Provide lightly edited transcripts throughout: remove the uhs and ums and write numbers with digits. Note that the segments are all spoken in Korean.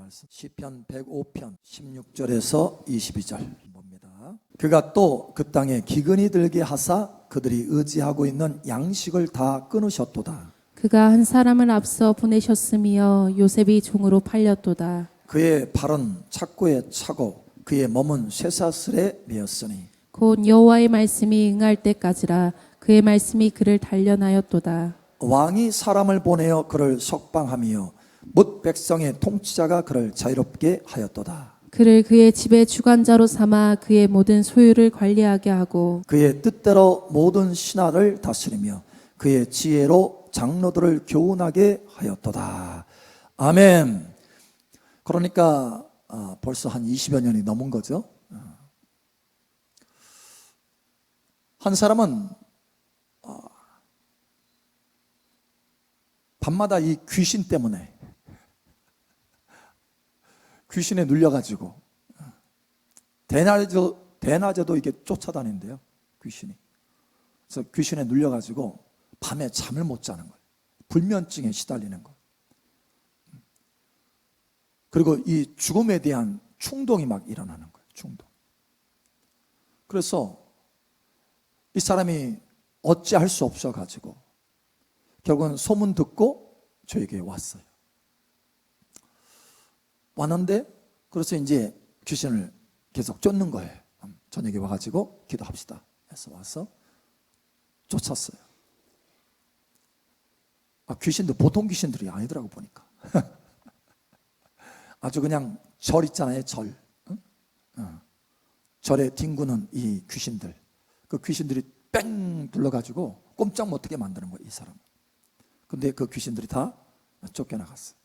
말씀 시편 105편 16절에서 22절 봅니다. 그가 또 그 땅에 기근이 들게 하사 그들이 의지하고 있는 양식을 다 끊으셨도다. 그가 한 사람을 앞서 보내셨으며 요셉이 종으로 팔렸도다. 그의 발은 착고에 차고 그의 몸은 쇠사슬에 매었으니 곧 여호와의 말씀이 응할 때까지라. 그의 말씀이 그를 단련하였도다. 왕이 사람을 보내어 그를 석방하며 뭇 백성의 통치자가 그를 자유롭게 하였도다. 그를 그의 집의 주관자로 삼아 그의 모든 소유를 관리하게 하고 그의 뜻대로 모든 신하를 다스리며 그의 지혜로 장로들을 교훈하게 하였도다. 아멘. 그러니까 벌써 한 20여 년이 넘은 거죠. 한 사람은 밤마다 이 귀신 때문에 귀신에 눌려가지고 대낮에도 이게 쫓아다닌대요. 귀신이. 그래서 귀신에 눌려가지고 밤에 잠을 못 자는 거예요. 불면증에 시달리는 거예요. 그리고 이 죽음에 대한 충동이 막 일어나는 거예요. 충동. 그래서 이 사람이 어찌할 수 없어가지고 결국은 소문 듣고 저에게 왔어요. 왔는데 그래서 이제 귀신을 계속 쫓는 거예요. 저녁에 와가지고 기도합시다 해서 와서 쫓았어요. 귀신도 보통 귀신들이 아니더라고 보니까. 아주 그냥 절 있잖아요. 절. 절에 뒹구는 이 귀신들. 그 귀신들이 뺑 둘러가지고 꼼짝 못하게 만드는 거예요. 이 사람. 근데 그 귀신들이 다 쫓겨나갔어요.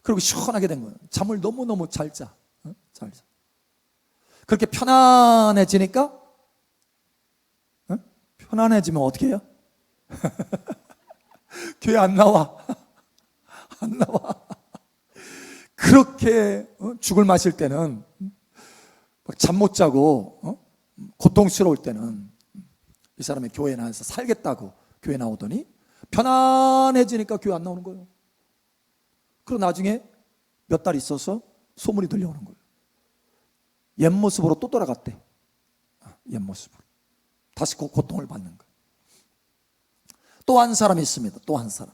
그리고 시원하게 된 거예요. 잠을 너무너무 잘 자. 잘 자. 그렇게 편안해지니까 편안해지면 어떻게 해요? 교회 안 나와. 안 나와. 그렇게 죽을 마실 때는 잠 못 자고 고통스러울 때는 이 사람이 교회에 나와서 살겠다고 교회 나오더니 편안해지니까 교회 안 나오는 거예요. 그리고 나중에 몇 달 있어서 소문이 들려오는 거예요. 옛 모습으로 또 돌아갔대. 옛 모습으로. 다시 고통을 받는 거예요. 또 한 사람이 있습니다. 또 한 사람.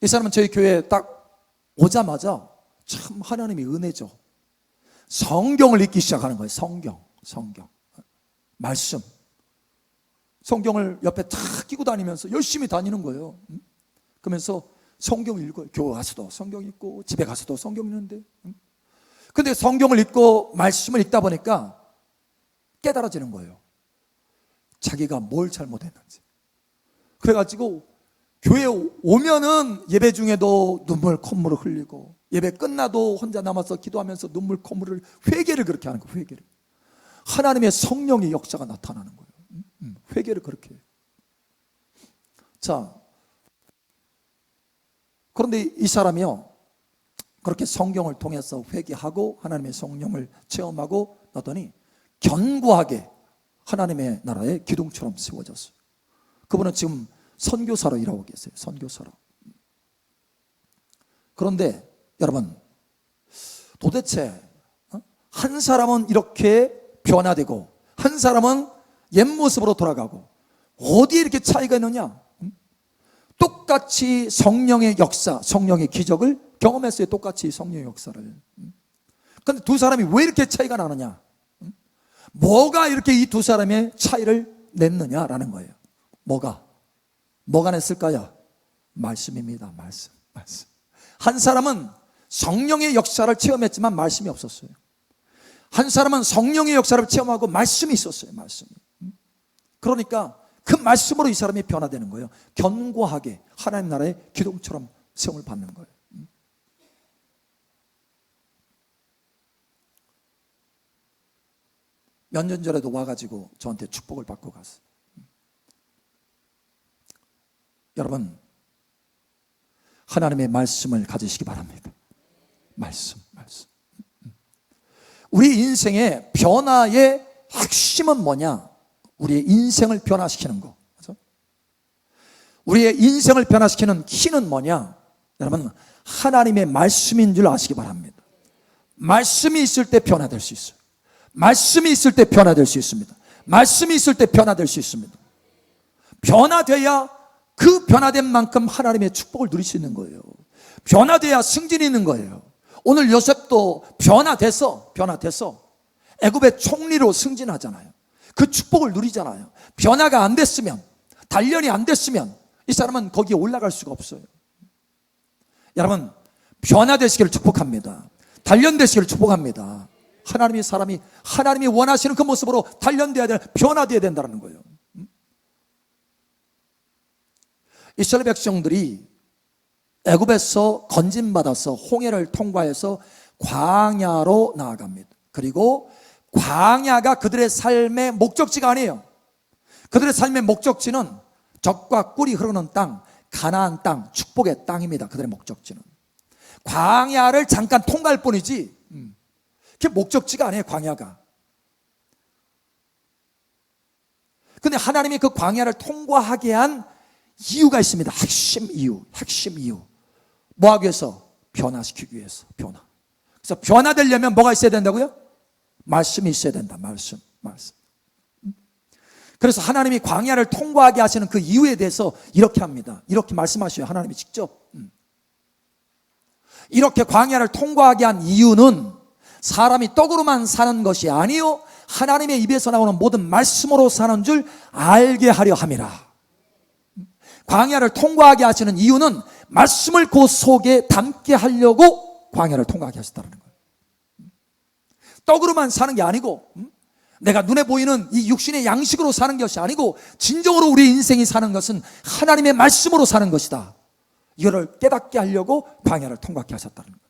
이 사람은 저희 교회에 딱 오자마자 참 하나님이 은혜죠. 성경을 읽기 시작하는 거예요. 성경. 말씀. 성경을 옆에 탁 끼고 다니면서 열심히 다니는 거예요. 그러면서 성경을 읽어요. 교회 가서도 성경 읽고 집에 가서도 성경 읽는데. 근데 성경을 읽고 말씀을 읽다 보니까 깨달아지는 거예요. 자기가 뭘 잘못했는지. 그래가지고 교회에 오면은 예배 중에도 눈물 콧물을 흘리고 예배 끝나도 혼자 남아서 기도하면서 눈물 콧물을 회개를 그렇게 하는 거예요. 회개를. 하나님의 성령의 역사가 나타나는 거예요. 회개를 그렇게 해요. 자, 그런데 이 사람이요, 그렇게 성경을 통해서 회개하고 하나님의 성령을 체험하고 나더니 견고하게 하나님의 나라의 기둥처럼 세워졌어요. 그분은 지금 선교사로 일하고 계세요. 선교사로. 그런데 여러분, 도대체 한 사람은 이렇게 변화되고 한 사람은 옛 모습으로 돌아가고 어디에 이렇게 차이가 있느냐? 똑같이 성령의 역사, 성령의 기적을 경험했어요. 똑같이 성령의 역사를. 그런데 두 사람이 왜 이렇게 차이가 나느냐? 뭐가 이렇게 이 두 사람의 차이를 냈느냐라는 거예요. 뭐가 냈을까요? 말씀입니다. 말씀. 한 사람은 성령의 역사를 체험했지만 말씀이 없었어요. 한 사람은 성령의 역사를 체험하고 말씀이 있었어요. 말씀이. 그러니까 그 말씀으로 이 사람이 변화되는 거예요. 견고하게 하나님 나라의 기둥처럼 세움을 받는 거예요. 몇 년 전에도 와가지고 저한테 축복을 받고 갔어요. 여러분, 하나님의 말씀을 가지시기 바랍니다. 말씀. 우리 인생의 변화의 핵심은 뭐냐? 우리의 인생을 변화시키는 거. 그렇죠? 우리의 인생을 변화시키는 키는 뭐냐? 여러분, 하나님의 말씀인 줄 아시기 바랍니다. 말씀이 있을 때 변화될 수 있어요. 말씀이 있을 때 변화될 수 있습니다. 말씀이 있을 때 변화될 수 있습니다. 변화돼야 그 변화된 만큼 하나님의 축복을 누릴 수 있는 거예요. 변화돼야 승진이 있는 거예요. 오늘 요셉도 변화돼서 애굽의 총리로 승진하잖아요. 그 축복을 누리잖아요. 변화가 안 됐으면, 단련이 안 됐으면 이 사람은 거기에 올라갈 수가 없어요. 여러분, 변화되시기를 축복합니다. 단련되시기를 축복합니다. 하나님이 원하시는 그 모습으로 단련돼야 되는, 변화돼야 된다는 거예요. 이스라엘 백성들이 애굽에서 건진받아서 홍해를 통과해서 광야로 나아갑니다. 그리고 광야가 그들의 삶의 목적지가 아니에요. 그들의 삶의 목적지는 젖과 꿀이 흐르는 땅, 가나안 땅, 축복의 땅입니다. 그들의 목적지는. 광야를 잠깐 통과할 뿐이지 그게 목적지가 아니에요. 광야가. 근데 하나님이 그 광야를 통과하게 한 이유가 있습니다. 핵심 이유. 뭐 하기 위해서? 변화시키기 위해서. 그래서 변화되려면 뭐가 있어야 된다고요? 말씀이 있어야 된다. 말씀. 그래서 하나님이 광야를 통과하게 하시는 그 이유에 대해서 이렇게 합니다. 이렇게 말씀하셔요. 하나님이 직접. 이렇게 광야를 통과하게 한 이유는 사람이 떡으로만 사는 것이 아니요 하나님의 입에서 나오는 모든 말씀으로 사는 줄 알게 하려 함이라. 광야를 통과하게 하시는 이유는 말씀을 그 속에 담게 하려고 광야를 통과하게 하셨다는 거예요. 떡으로만 사는 게 아니고 내가 눈에 보이는 이 육신의 양식으로 사는 것이 아니고 진정으로 우리 인생이 사는 것은 하나님의 말씀으로 사는 것이다. 이거를 깨닫게 하려고 광야를 통과하게 하셨다는 거예요.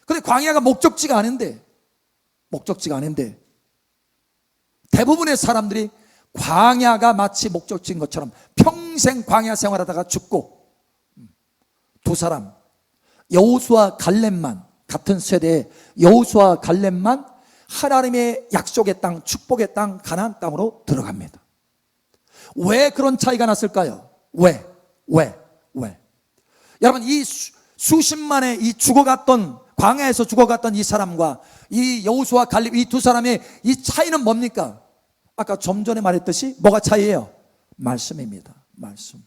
그런데 광야가 목적지가 아닌데 대부분의 사람들이 광야가 마치 목적지인 것처럼 평생 광야 생활하다가 죽고, 두 사람 여호수아 갈렙만, 같은 세대의 여호수아 갈렙만 하나님의 약속의 땅, 축복의 땅, 가나안 땅으로 들어갑니다. 왜 그런 차이가 났을까요? 왜? 여러분, 이 수십만의 이 죽어갔던, 광야에서 죽어갔던 이 사람과 이 여호수아 갈렙, 이 두 사람의 이 차이는 뭡니까? 아까 좀 전에 말했듯이 뭐가 차이예요? 말씀입니다. 말씀.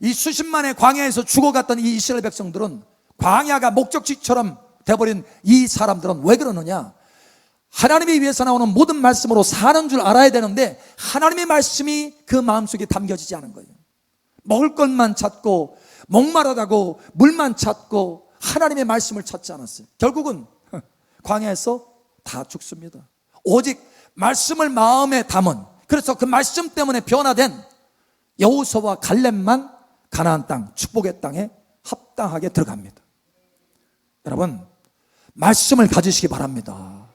이 수십만의 광야에서 죽어갔던 이 이스라엘 백성들은, 광야가 목적지처럼 돼버린 이 사람들은 왜 그러느냐? 하나님에 위해서 나오는 모든 말씀으로 사는 줄 알아야 되는데 하나님의 말씀이 그 마음속에 담겨지지 않은 거예요. 먹을 것만 찾고 목마르다고 물만 찾고 하나님의 말씀을 찾지 않았어요. 결국은 광야에서 다 죽습니다. 오직 말씀을 마음에 담은, 그래서 그 말씀 때문에 변화된 여호수아와 갈렙만 가나안 땅, 축복의 땅에 합당하게 들어갑니다. 여러분, 말씀을 가지시기 바랍니다.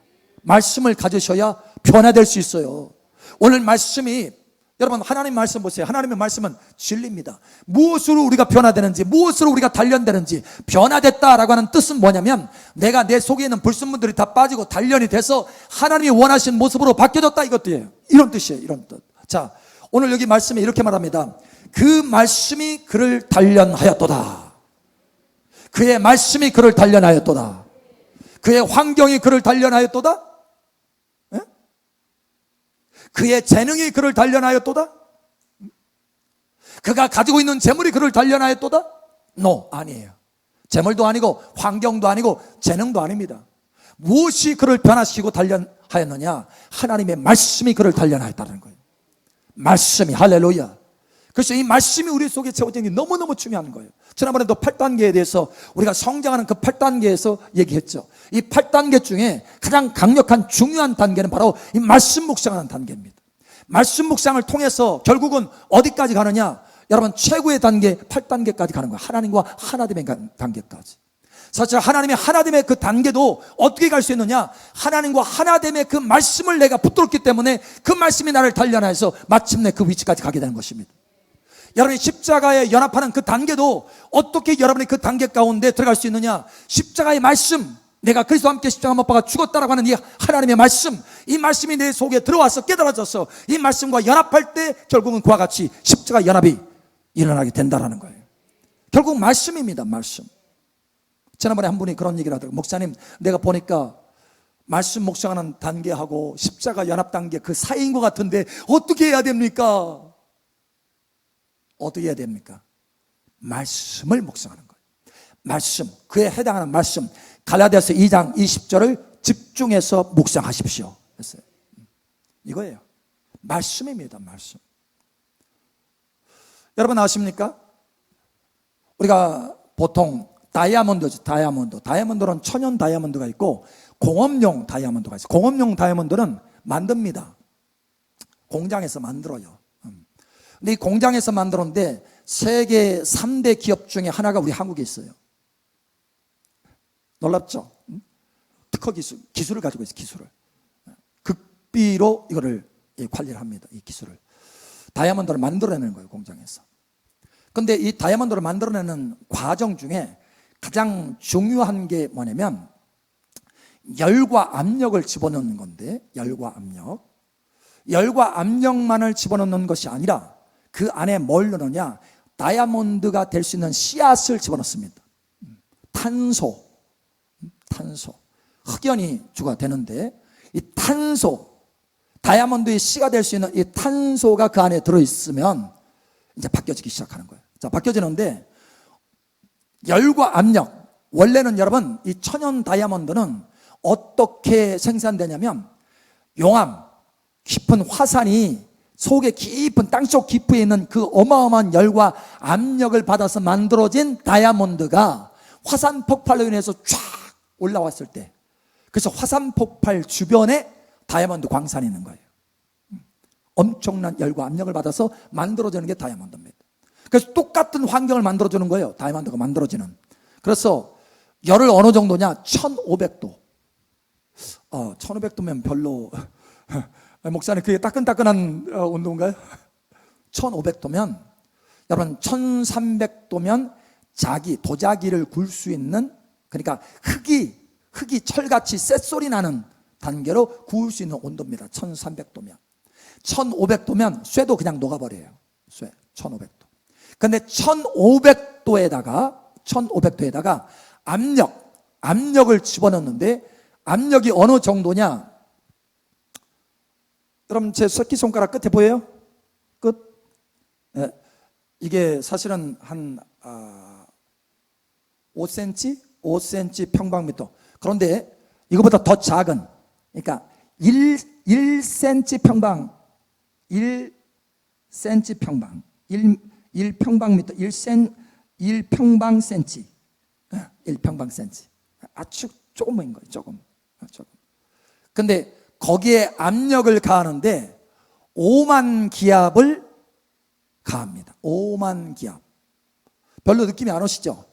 말씀을 가지셔야 변화될 수 있어요. 오늘 말씀이, 여러분, 하나님 말씀 보세요. 하나님의 말씀은 진리입니다. 무엇으로 우리가 변화되는지, 무엇으로 우리가 단련되는지, 변화됐다라고 하는 뜻은 뭐냐면 내가 내 속에 있는 불순물들이 다 빠지고 단련이 돼서 하나님이 원하신 모습으로 바뀌어졌다, 이것도예요. 이런 뜻이에요. 이런 뜻. 자, 오늘 여기 말씀에 이렇게 말합니다. 그 말씀이 그를 단련하였도다. 그의 말씀이 그를 단련하였도다. 그의 환경이 그를 단련하였도다. 예? 그의 재능이 그를 단련하였도다. 그가 가지고 있는 재물이 그를 단련하였도다. 아니에요. 재물도 아니고 환경도 아니고 재능도 아닙니다. 무엇이 그를 변화시키고 단련하였느냐? 하나님의 말씀이 그를 단련하였다는 거예요. 말씀이, 할렐루야. 그래서 이 말씀이 우리 속에 채워지는 게 너무너무 중요한 거예요. 지난번에도 8단계에 대해서 우리가 성장하는 그 8단계에서 얘기했죠. 이 8단계 중에 가장 강력한 중요한 단계는 바로 이 말씀 묵상하는 단계입니다. 말씀 묵상을 통해서 결국은 어디까지 가느냐? 여러분, 최고의 단계 8단계까지 가는 거예요. 하나님과 하나됨의 단계까지. 사실 하나님의 하나됨의 그 단계도 어떻게 갈 수 있느냐? 하나님과 하나됨의 그 말씀을 내가 붙들었기 때문에 그 말씀이 나를 단련해서 마침내 그 위치까지 가게 되는 것입니다. 여러분이 십자가에 연합하는 그 단계도 어떻게 여러분이 그 단계 가운데 들어갈 수 있느냐? 십자가의 말씀, 내가 그리스도와 함께 십자가 못 박아 죽었다라고 하는 이 하나님의 말씀, 이 말씀이 내 속에 들어와서 깨달아져서 이 말씀과 연합할 때 결국은 그와 같이 십자가 연합이 일어나게 된다라는 거예요. 결국 말씀입니다. 말씀. 지난번에 한 분이 그런 얘기를 하더라고요. 목사님, 내가 보니까 말씀 묵상하는 단계하고 십자가 연합 단계 그 사이인 것 같은데 어떻게 해야 됩니까? 어떻게 해야 됩니까? 말씀을 묵상하는 거예요. 말씀, 그에 해당하는 말씀, 갈라디아서 2장 20절을 집중해서 묵상하십시오 했어요. 이거예요. 말씀입니다. 말씀. 여러분 아십니까? 우리가 보통 다이아몬드죠. 다이아몬드는 천연 다이아몬드가 있고 공업용 다이아몬드가 있어요. 공업용 다이아몬드는 만듭니다. 공장에서 만들어요. 근데 이 공장에서 만들었는데 세계 3대 기업 중에 하나가 우리 한국에 있어요. 놀랍죠? 특허 기술을 가지고 있어요. 기술을. 극비로 이거를 관리를 합니다. 이 기술을. 다이아몬드를 만들어내는 거예요. 공장에서. 근데 이 다이아몬드를 만들어내는 과정 중에 가장 중요한 게 뭐냐면 열과 압력을 집어넣는 건데, 열과 압력만을 집어넣는 것이 아니라 그 안에 뭘 넣느냐, 다이아몬드가 될 수 있는 씨앗을 집어넣습니다. 탄소, 흑연이 주가 되는데 이 탄소, 다이아몬드의 씨가 될 수 있는 이 탄소가 그 안에 들어있으면 이제 바뀌어지기 시작하는 거예요. 자, 바뀌어지는데 열과 압력, 원래는 여러분 이 천연 다이아몬드는 어떻게 생산되냐면 용암, 깊은 화산이 속에 깊은 땅속 깊이에 있는 그 어마어마한 열과 압력을 받아서 만들어진 다이아몬드가 화산 폭발로 인해서 쫙 올라왔을 때, 그래서 화산 폭발 주변에 다이아몬드 광산이 있는 거예요. 엄청난 열과 압력을 받아서 만들어지는 게 다이아몬드입니다. 그래서 똑같은 환경을 만들어주는 거예요. 다이아몬드가 만들어지는. 그래서 열을 어느 정도냐? 1500도. 1500도면 별로 목사님 그게 따끈따끈한 온도인가요? 1500도면 여러분 1300도면 도자기를 굴 수 있는, 그러니까 흙이 철같이 쇳소리 나는 단계로 구울 수 있는 온도입니다. 1300도면. 1500도면 쇠도 그냥 녹아버려요. 쇠 1500도. 근데 1500도에다가 압력을 집어넣는데, 압력이 어느 정도냐? 여러분 제 새끼손가락 끝에 보여요? 끝? 네. 이게 사실은 한 5cm 평방미터. 그런데 이거보다 더 작은, 그러니까 1cm 평방, 1cm 평방, 1평방미터, 1평방센치, 1평방센치. 아주 조금인 거예요. 조금. 근데 거기에 압력을 가하는데 5만 기압을 가합니다. 5만 기압. 별로 느낌이 안 오시죠?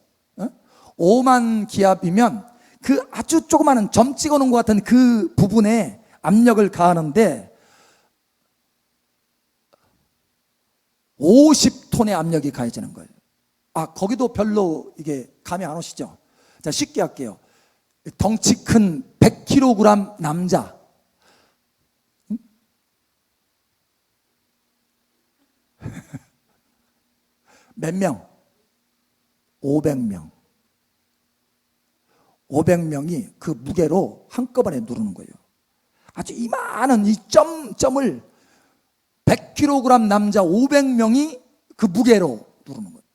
5만 기압이면 그 아주 조그마한 점 찍어 놓은 것 같은 그 부분에 압력을 가하는데 50톤의 압력이 가해지는 거예요. 거기도 별로 이게 감이 안 오시죠? 자, 쉽게 할게요. 덩치 큰 100kg 남자. 몇 명? 500명. 500명이 그 무게로 한꺼번에 누르는 거예요. 아주 이만한 이 점을 100kg 남자 500명이 그 무게로 누르는 거예요.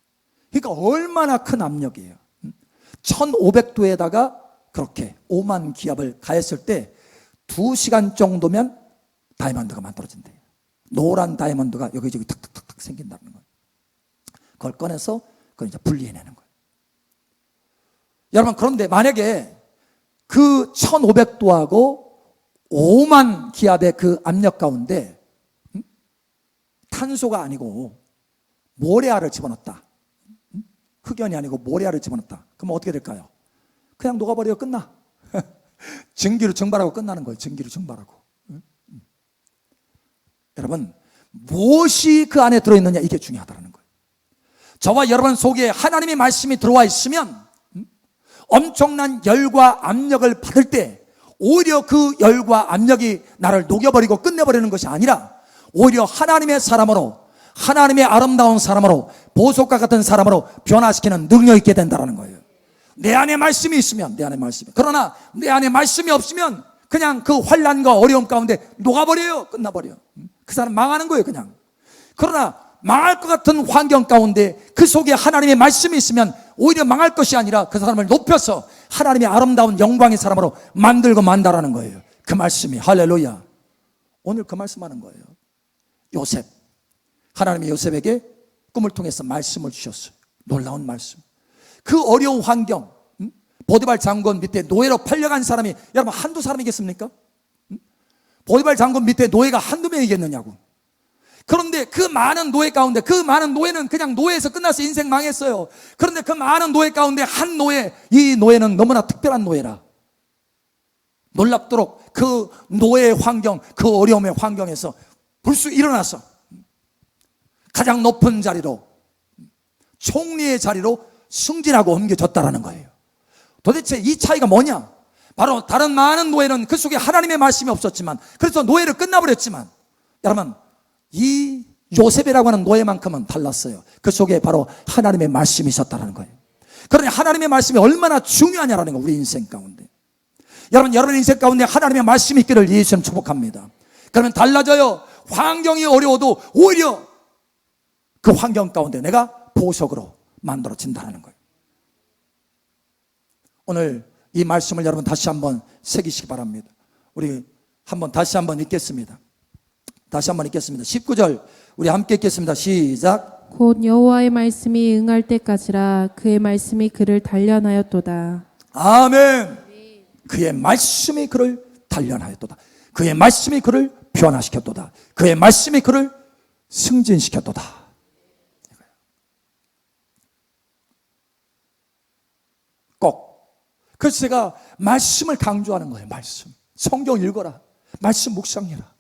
그러니까 얼마나 큰 압력이에요. 1500도에다가 그렇게 5만 기압을 가했을 때 2시간 정도면 다이아몬드가 만들어진대요. 노란 다이아몬드가 여기저기 탁탁탁탁 생긴다는 거예요. 그걸 꺼내서 그걸 이제 분리해내는 거예요. 여러분, 그런데 만약에 그 1500도하고 5만 기압의 그 압력 가운데 탄소가 아니고 모래알을 집어넣었다. 흑연이 아니고 모래알을 집어넣었다. 그럼 어떻게 될까요? 그냥 녹아버리고 끝나. 증기로 증발하고 끝나는 거예요. 증기로 증발하고. 여러분, 무엇이 그 안에 들어있느냐, 이게 중요하다는 거예요. 저와 여러분 속에 하나님의 말씀이 들어와 있으면 엄청난 열과 압력을 받을 때 오히려 그 열과 압력이 나를 녹여버리고 끝내버리는 것이 아니라 오히려 하나님의 사람으로 하나님의 아름다운 사람으로, 보석과 같은 사람으로 변화시키는 능력이 있게 된다는 거예요. 내 안에 말씀이 있으면, 내 안에 말씀이. 그러나 내 안에 말씀이 없으면 그냥 그 환난과 어려움 가운데 녹아버려요. 끝나버려요. 그 사람 망하는 거예요, 그냥. 그러나 망할 것 같은 환경 가운데 그 속에 하나님의 말씀이 있으면 오히려 망할 것이 아니라 그 사람을 높여서 하나님의 아름다운 영광의 사람으로 만들고 만다라는 거예요. 그 말씀이. 할렐루야. 오늘 그 말씀하는 거예요. 요셉, 하나님이 요셉에게 꿈을 통해서 말씀을 주셨어요. 놀라운 말씀. 그 어려운 환경, 보디발 장군 밑에 노예로 팔려간 사람이 여러분 한두 사람이겠습니까? 보디발 장군 밑에 노예가 한두 명이겠느냐고. 그런데 그 많은 노예 가운데, 그 많은 노예는 그냥 노예에서 끝나서 인생 망했어요. 그런데 그 많은 노예 가운데 한 노예, 이 노예는 너무나 특별한 노예라. 놀랍도록 그 노예의 환경, 그 어려움의 환경에서 불쑥 일어나서 가장 높은 자리로, 총리의 자리로 승진하고 옮겨졌다라는 거예요. 도대체 이 차이가 뭐냐? 바로 다른 많은 노예는 그 속에 하나님의 말씀이 없었지만, 그래서 노예를 끝나버렸지만, 여러분 이 요셉이라고 하는 노예만큼은 달랐어요. 그 속에 바로 하나님의 말씀이 있었다는 거예요. 그러니 하나님의 말씀이 얼마나 중요하냐라는 거예요, 우리 인생 가운데. 여러분, 여러분 인생 가운데 하나님의 말씀이 있기를 예수님 축복합니다. 그러면 달라져요. 환경이 어려워도 오히려 그 환경 가운데 내가 보석으로 만들어진다는 거예요. 오늘 이 말씀을 여러분 다시 한번 새기시기 바랍니다. 우리 한번 다시 한번 읽겠습니다. 다시 한번 읽겠습니다. 19절 우리 함께 읽겠습니다. 시작. 곧 여호와의 말씀이 응할 때까지라 그의 말씀이 그를 단련하였도다. 아멘. 그의 말씀이 그를 단련하였도다. 그의 말씀이 그를 변화시켰도다. 그의 말씀이 그를 승진시켰도다. 꼭. 그래서 제가 말씀을 강조하는 거예요. 말씀. 성경 읽어라. 말씀 묵상해라.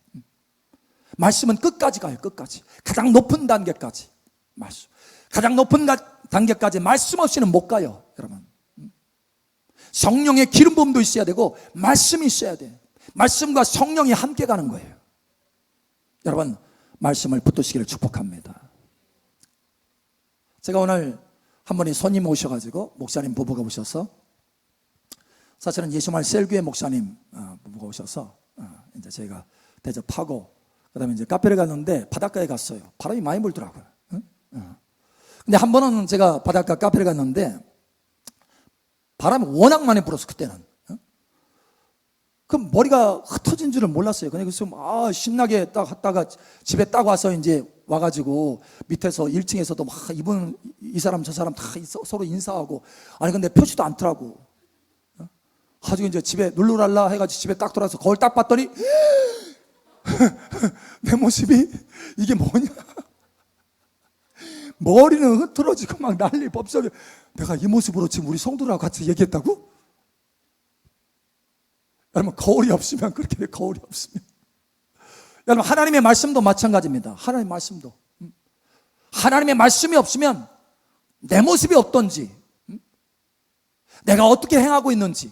말씀은 끝까지 가요. 끝까지. 가장 높은 단계까지. 말씀. 가장 높은 단계까지 말씀 없이는 못 가요. 여러분. 성령의 기름 부음도 있어야 되고 말씀이 있어야 돼. 말씀과 성령이 함께 가는 거예요. 여러분, 말씀을 붙드시기를 축복합니다. 제가 오늘 한 분이 손님 오셔가지고 목사님 부부가 오셔서, 사실은 예수말 셀교회 목사님 부부가 오셔서 이제 저희가 대접하고 그다음에 이제 카페를 갔는데 바닷가에 갔어요. 바람이 많이 불더라고요. 근데 한 번은 제가 바닷가 카페를 갔는데 바람이 워낙 많이 불었어. 그때는. 그 머리가 흩어진 줄을 몰랐어요. 그래서 신나게 딱 갔다가 집에 딱 와서 이제 와가지고 밑에서 1층에서도 막 이분 이 사람 저 사람 다 서로 인사하고, 아니 근데 표시도 않더라고. 가지고 이제 집에 룰루랄라 해가지고 집에 딱 돌아서 거울 딱 봤더니 내 모습이 이게 뭐냐? 머리는 흐트러지고 막 난리 법석이. 내가 이 모습으로 지금 우리 성도들하고 같이 얘기했다고? 여러분, 거울이 없으면 그렇게 돼. 거울이 없으면. 여러분, 하나님의 말씀도 마찬가지입니다. 하나님의 말씀도. 하나님의 말씀이 없으면 내 모습이 어떤지, 내가 어떻게 행하고 있는지,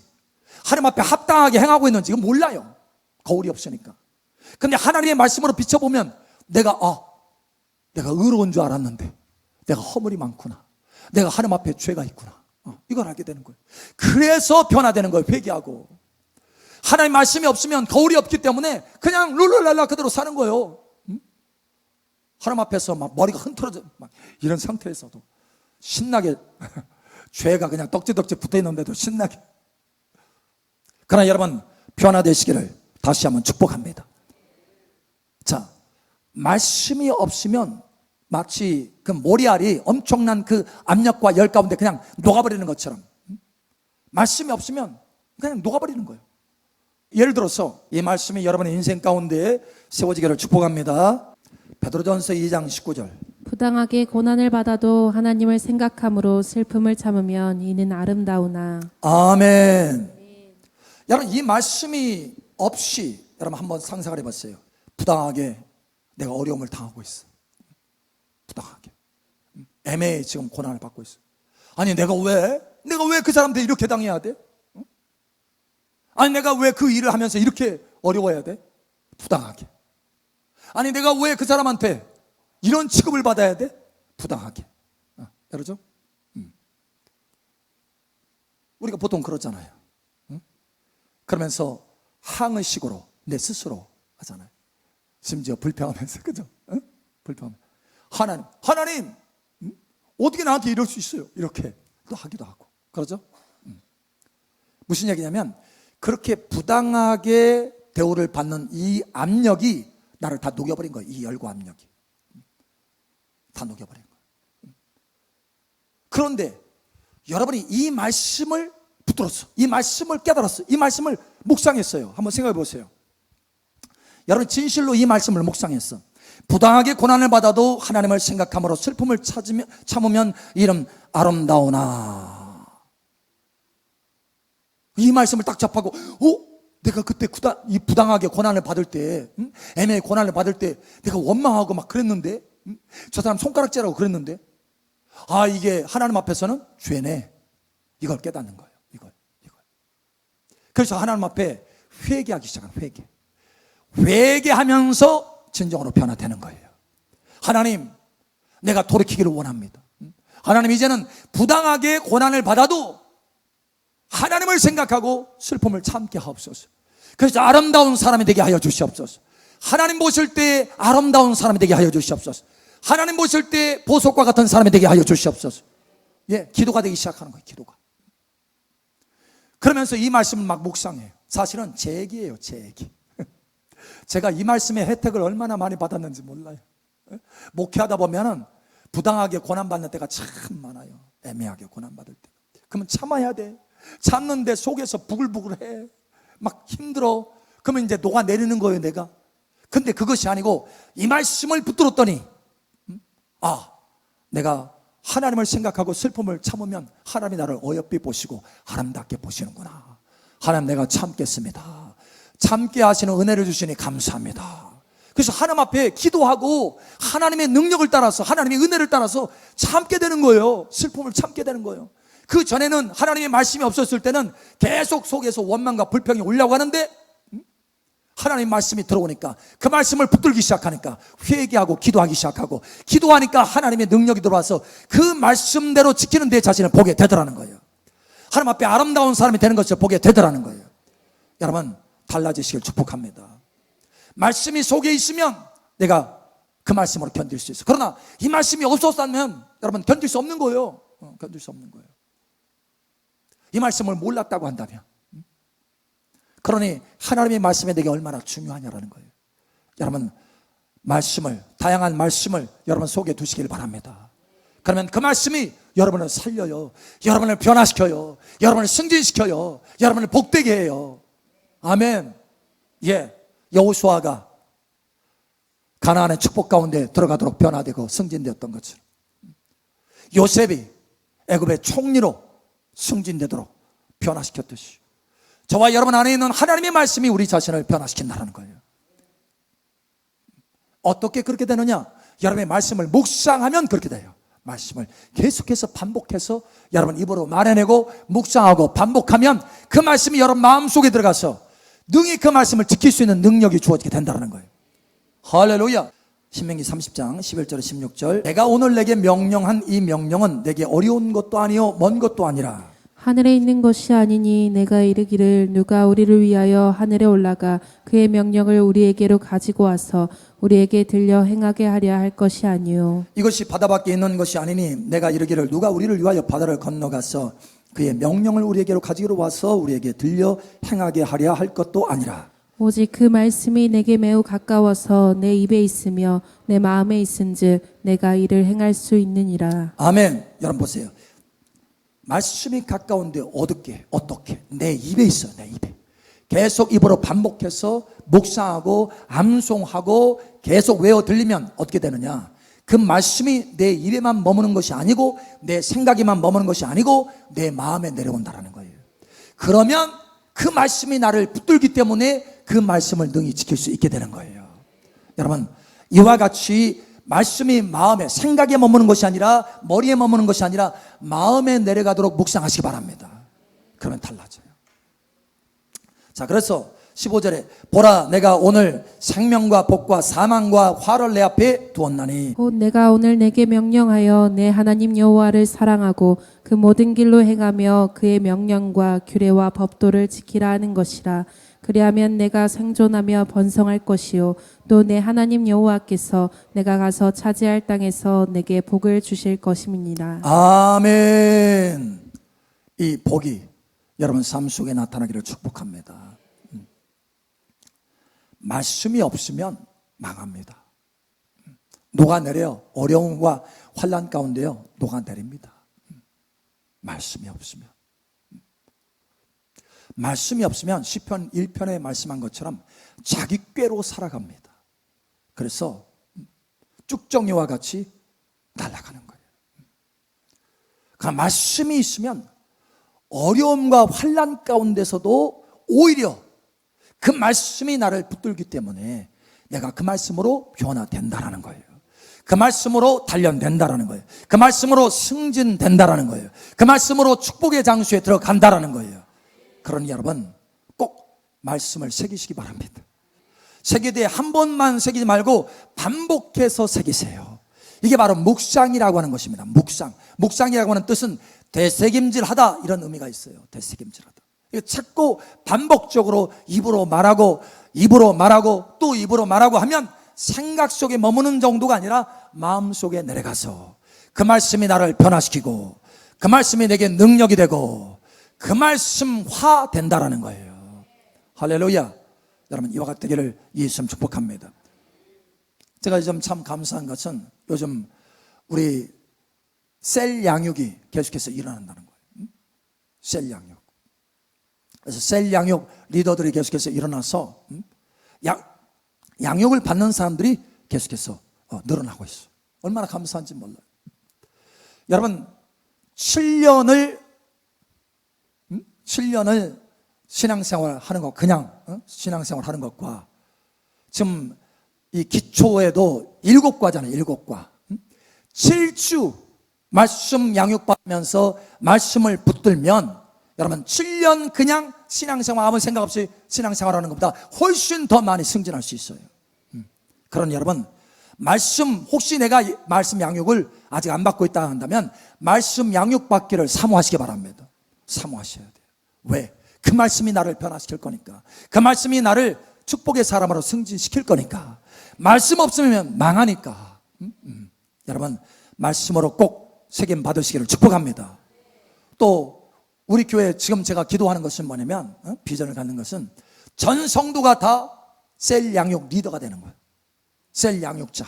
하나님 앞에 합당하게 행하고 있는지 이거 몰라요. 거울이 없으니까. 근데 하나님의 말씀으로 비춰보면 내가 의로운 줄 알았는데 내가 허물이 많구나. 내가 하나님 앞에 죄가 있구나. 이걸 알게 되는 거예요. 그래서 변화되는 거예요. 회개하고. 하나님 말씀이 없으면 거울이 없기 때문에 그냥 룰루랄라 그대로 사는 거예요. 하나님 앞에서 막 머리가 흔들어져 막 이런 상태에서도 신나게 죄가 그냥 떡지떡지 붙어있는데도 신나게. 그러나 여러분, 변화되시기를 다시 한번 축복합니다. 자, 말씀이 없으면 마치 그 모리알이 엄청난 그 압력과 열 가운데 그냥 녹아버리는 것처럼, 말씀이 없으면 그냥 녹아버리는 거예요. 예를 들어서 이 말씀이 여러분의 인생 가운데 세워지기를 축복합니다. 베드로전서 2장 19절. 부당하게 고난을 받아도 하나님을 생각함으로 슬픔을 참으면 이는 아름다우나. 아멘. 여러분, 이 말씀이 없이 여러분 한번 상상을 해봤어요. 부당하게 내가 어려움을 당하고 있어. 부당하게 애매히 지금 고난을 받고 있어. 아니 내가 왜 그 사람한테 이렇게 당해야 돼? 아니 내가 왜 그 일을 하면서 이렇게 어려워야 돼? 부당하게. 아니 내가 왜 그 사람한테 이런 취급을 받아야 돼? 부당하게. 그러죠? 우리가 보통 그러잖아요. 그러면서 항의식으로 내 스스로 하잖아요. 심지어 불평하면서, 그죠? 불평하면서. 하나님, 어떻게 나한테 이럴 수 있어요? 이렇게 또 하기도 하고. 그러죠? 무슨 얘기냐면, 그렇게 부당하게 대우를 받는 이 압력이 나를 다 녹여버린 거예요. 이 열고 압력이. 다 녹여버린 거예요. 그런데 여러분이 이 말씀을 붙들었어. 이 말씀을 깨달았어. 이 말씀을 묵상했어요. 한번 생각해 보세요. 여러분 진실로 이 말씀을 묵상했어. 부당하게 고난을 받아도 하나님을 생각함으로 슬픔을 참으면 이름 아름다우나. 이 말씀을 딱 접하고, 내가 그때 이 부당하게 고난을 받을 때, 애매히 고난을 받을 때 내가 원망하고 막 그랬는데, 저 사람 손가락질하고 그랬는데, 이게 하나님 앞에서는 죄네. 이걸 깨닫는 거예요. 이걸. 그래서 하나님 앞에 회개하기 시작한 회개. 회개하면서 진정으로 변화되는 거예요. 하나님, 내가 돌이키기를 원합니다. 하나님, 이제는 부당하게 고난을 받아도 하나님을 생각하고 슬픔을 참게 하옵소서. 그래서 아름다운 사람이 되게 하여 주시옵소서. 하나님 보실 때 아름다운 사람이 되게 하여 주시옵소서. 하나님 보실 때 보석과 같은 사람이 되게 하여 주시옵소서. 기도가 되기 시작하는 거예요. 기도가. 그러면서 이 말씀을 막 묵상해요. 사실은 제 얘기예요. 제 얘기. 제가 이 말씀의 혜택을 얼마나 많이 받았는지 몰라요. 목회하다 보면은 부당하게 고난받는 때가 참 많아요. 애매하게 고난받을 때. 그러면 참아야 돼. 참는데 속에서 부글부글해. 막 힘들어. 그러면 이제 녹아내리는 거예요, 내가. 근데 그것이 아니고 이 말씀을 붙들었더니 내가 하나님을 생각하고 슬픔을 참으면 하나님이 나를 어여삐 보시고 아름답게 보시는구나. 하나님, 내가 참겠습니다. 참게 하시는 은혜를 주시니 감사합니다. 그래서 하나님 앞에 기도하고 하나님의 능력을 따라서, 하나님의 은혜를 따라서 참게 되는 거예요. 슬픔을 참게 되는 거예요. 그 전에는 하나님의 말씀이 없었을 때는 계속 속에서 원망과 불평이 올라오고 하는데, 하나님의 말씀이 들어오니까, 그 말씀을 붙들기 시작하니까 회개하고 기도하기 시작하고, 기도하니까 하나님의 능력이 들어와서 그 말씀대로 지키는 내 자신을 보게 되더라는 거예요. 하나님 앞에 아름다운 사람이 되는 것을 보게 되더라는 거예요. 여러분, 달라지시길 축복합니다. 말씀이 속에 있으면 내가 그 말씀으로 견딜 수 있어요. 그러나 이 말씀이 없었다면 여러분 견딜 수 없는 거예요. 견딜 수 없는 거예요. 이 말씀을 몰랐다고 한다면, 그러니 하나님의 말씀이 내게 얼마나 중요하냐라는 거예요. 여러분, 말씀을, 다양한 말씀을 여러분 속에 두시길 바랍니다. 그러면 그 말씀이 여러분을 살려요. 여러분을 변화시켜요. 여러분을 승진시켜요. 여러분을 복되게 해요. 아멘. 여호수아가 가나안의 축복 가운데 들어가도록 변화되고 승진되었던 것처럼, 요셉이 애굽의 총리로 승진되도록 변화시켰듯이, 저와 여러분 안에 있는 하나님의 말씀이 우리 자신을 변화시킨다는 거예요. 어떻게 그렇게 되느냐? 여러분의 말씀을 묵상하면 그렇게 돼요. 말씀을 계속해서 반복해서 여러분 입으로 말해내고 묵상하고 반복하면 그 말씀이 여러분 마음속에 들어가서 능히 그 말씀을 지킬 수 있는 능력이 주어지게 된다는 거예요. 할렐루야. 신명기 30장 11절 16절, 내가 오늘 내게 명령한 이 명령은 내게 어려운 것도 아니요 먼 것도 아니라 하늘에 있는 것이 아니니 내가 이르기를 누가 우리를 위하여 하늘에 올라가 그의 명령을 우리에게로 가지고 와서 우리에게 들려 행하게 하려 할 것이 아니요, 이것이 바다 밖에 있는 것이 아니니 내가 이르기를 누가 우리를 위하여 바다를 건너가서 그의 명령을 우리에게로 가지고 와서 우리에게 들려 행하게 하려 할 것도 아니라 오직 그 말씀이 내게 매우 가까워서 내 입에 있으며 내 마음에 있은즉 내가 이를 행할 수 있느니라. 아멘. 여러분 보세요. 말씀이 가까운데 어떻게? 내 입에 있어요. 내 입에. 계속 입으로 반복해서 묵상하고 암송하고 계속 외워 들리면 어떻게 되느냐? 그 말씀이 내 입에만 머무는 것이 아니고 내 생각에만 머무는 것이 아니고 내 마음에 내려온다는 거예요. 그러면 그 말씀이 나를 붙들기 때문에 그 말씀을 능히 지킬 수 있게 되는 거예요. 여러분, 이와 같이 말씀이 마음에, 생각에 머무는 것이 아니라 머리에 머무는 것이 아니라 마음에 내려가도록 묵상하시기 바랍니다. 그러면 달라져요. 자, 그래서 15절에 보라 내가 오늘 생명과 복과 사망과 화를 내 앞에 두었나니 곧 내가 오늘 내게 명령하여 내 하나님 여호와를 사랑하고 그 모든 길로 행하며 그의 명령과 규례와 법도를 지키라 하는 것이라. 그리하면 내가 생존하며 번성할 것이요 또 내 하나님 여호와께서 내가 가서 차지할 땅에서 내게 복을 주실 것임이니라. 아멘. 이 복이 여러분 삶 속에 나타나기를 축복합니다. 말씀이 없으면 망합니다. 녹아내려 어려움과 환난 가운데요 녹아내립니다. 말씀이 없으면 시편 1편에 말씀한 것처럼 자기 꾀로 살아갑니다. 그래서 쭉정이와 같이 날아가는 거예요. 그러니까 말씀이 있으면 어려움과 환난 가운데서도 오히려 그 말씀이 나를 붙들기 때문에 내가 그 말씀으로 변화된다라는 거예요. 그 말씀으로 단련된다라는 거예요. 그 말씀으로 승진된다라는 거예요. 그 말씀으로 축복의 장소에 들어간다라는 거예요. 그러니 여러분 꼭 말씀을 새기시기 바랍니다. 새기되 한 번만 새기지 말고 반복해서 새기세요. 이게 바로 묵상이라고 하는 것입니다. 묵상이라고 하는 뜻은 되새김질하다 이런 의미가 있어요. 되새김질하다. 자꾸 반복적으로 입으로 말하고 또 입으로 말하고 하면 생각 속에 머무는 정도가 아니라 마음 속에 내려가서 그 말씀이 나를 변화시키고 그 말씀이 내게 능력이 되고 그 말씀화 된다라는 거예요. 할렐루야. 여러분 이와 같기를 예수님 축복합니다. 제가 요즘 참 감사한 것은 요즘 우리 셀 양육이 계속해서 일어난다는 거예요. 셀 양육. 그래서 셀 양육 리더들이 계속해서 일어나서 양육을 받는 사람들이 계속해서 늘어나고 있어요. 얼마나 감사한지 몰라요. 여러분 7년을 신앙생활 하는 것, 그냥 신앙생활 하는 것과 지금 이 기초에도 7과잖아요. 7과. 7주 말씀 양육받으면서 말씀을 붙들면 여러분 7년 그냥 신앙생활 아무 생각 없이 신앙생활하는 것보다 훨씬 더 많이 승진할 수 있어요. 그러니 여러분 말씀 혹시 내가 말씀 양육을 아직 안 받고 있다 한다면 말씀 양육 받기를 사모하시기 바랍니다. 사모하셔야 돼요. 왜? 그 말씀이 나를 변화시킬 거니까. 그 말씀이 나를 축복의 사람으로 승진시킬 거니까. 말씀 없으면 망하니까. 여러분 말씀으로 꼭 책임 받으시기를 축복합니다. 또 우리 교회 지금 제가 기도하는 것은 뭐냐면 비전을 갖는 것은 전 성도가 다 셀 양육 리더가 되는 거예요. 셀 양육자.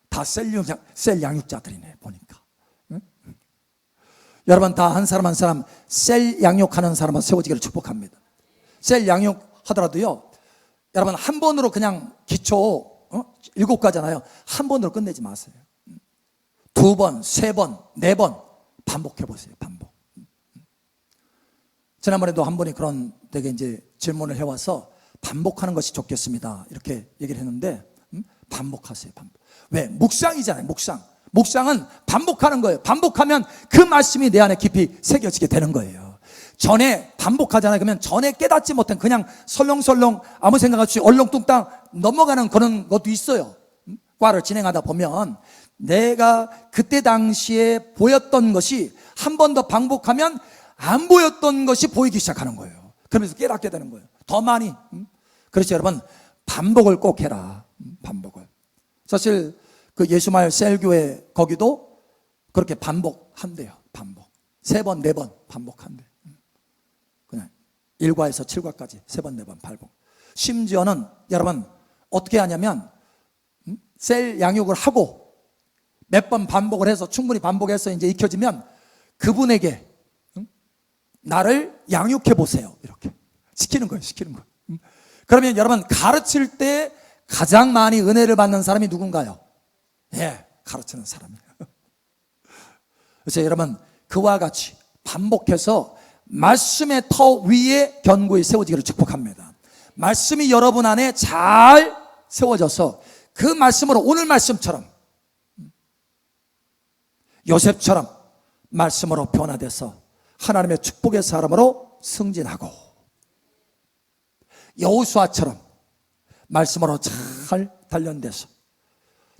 다 셀 양육자들이네 보니까. 여러분 다 한 사람 한 사람 셀 양육하는 사람은 세워지기를 축복합니다. 셀 양육하더라도요 여러분 한 번으로 그냥 기초 7가잖아요. 한 번으로 끝내지 마세요. 2번, 3번, 4번 반복해 보세요. 반복. 지난번에도 한 분이 그런 되게 이제 질문을 해와서 반복하는 것이 좋겠습니다. 이렇게 얘기를 했는데 반복하세요. 반복. 왜? 묵상이잖아요. 묵상은 반복하는 거예요. 반복하면 그 말씀이 내 안에 깊이 새겨지게 되는 거예요. 전에 반복하잖아요. 그러면 전에 깨닫지 못한 그냥 설렁설렁 아무 생각 없이 얼렁뚱땅 넘어가는 그런 것도 있어요. 과를 진행하다 보면 내가 그때 당시에 보였던 것이 한 번 더 반복하면 안 보였던 것이 보이기 시작하는 거예요. 그러면서 깨닫게 되는 거예요. 더 많이. 그렇죠 여러분 반복을 꼭 해라. 반복을. 사실 그 예수마을 셀교회 거기도 그렇게 반복한대요. 반복. 3번, 4번 반복한대. 그냥 1과에서 7과까지 3번, 4번 반복. 심지어는 여러분 어떻게 하냐면 셀 양육을 하고 몇 번 반복을 해서 충분히 반복해서 이제 익혀지면 그분에게 나를 양육해 보세요. 이렇게 시키는 거예요. 그러면 여러분 가르칠 때 가장 많이 은혜를 받는 사람이 누군가요? 예, 가르치는 사람이에요. 그래서 여러분 그와 같이 반복해서 말씀의 터 위에 견고히 세워지기를 축복합니다. 말씀이 여러분 안에 잘 세워져서 그 말씀으로 오늘 말씀처럼 요셉처럼 말씀으로 변화돼서 하나님의 축복의 사람으로 승진하고 여호수아처럼 말씀으로 잘 단련돼서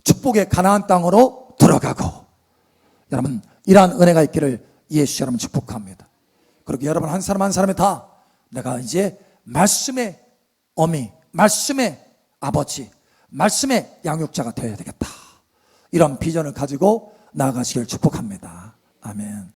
축복의 가나안 땅으로 들어가고, 여러분 이러한 은혜가 있기를 예수 여러분 축복합니다. 그리고 여러분 한 사람 한 사람이 다 내가 이제 말씀의 어미, 말씀의 아버지, 말씀의 양육자가 되어야 되겠다, 이런 비전을 가지고 나아가시길 축복합니다. 아멘.